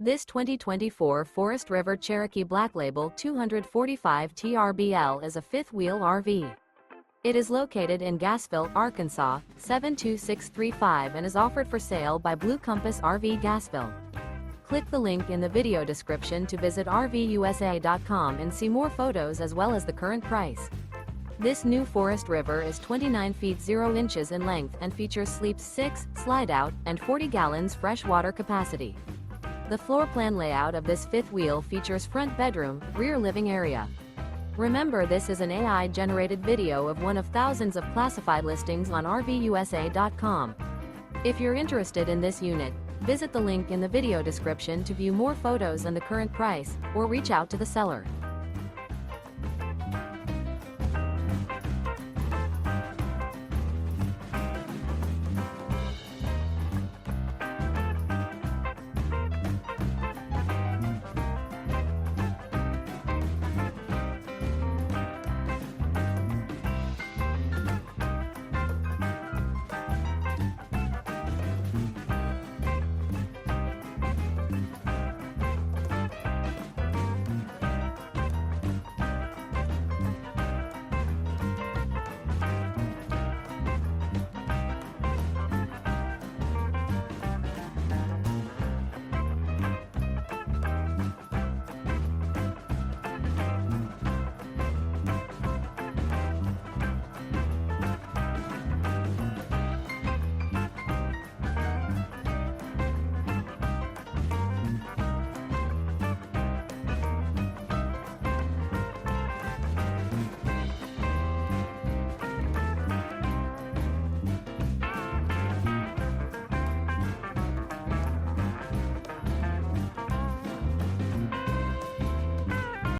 This 2024 Forest River Cherokee Black Label 245 TRBL is a fifth-wheel RV. It is located in Gassville, Arkansas, 72635 and is offered for sale by Blue Compass RV Gassville. Click the link in the video description to visit RVUSA.com and see more photos as well as the current price. This new Forest River is 29 feet 0 inches in length and features sleeps 6, slide-out, and 40 gallons fresh water capacity. The floor plan layout of this fifth wheel features front bedroom, rear living area. Remember, this is an AI-generated video of one of thousands of classified listings on RVUSA.com. If you're interested in this unit, visit the link in the video description to view more photos and the current price, or reach out to the seller.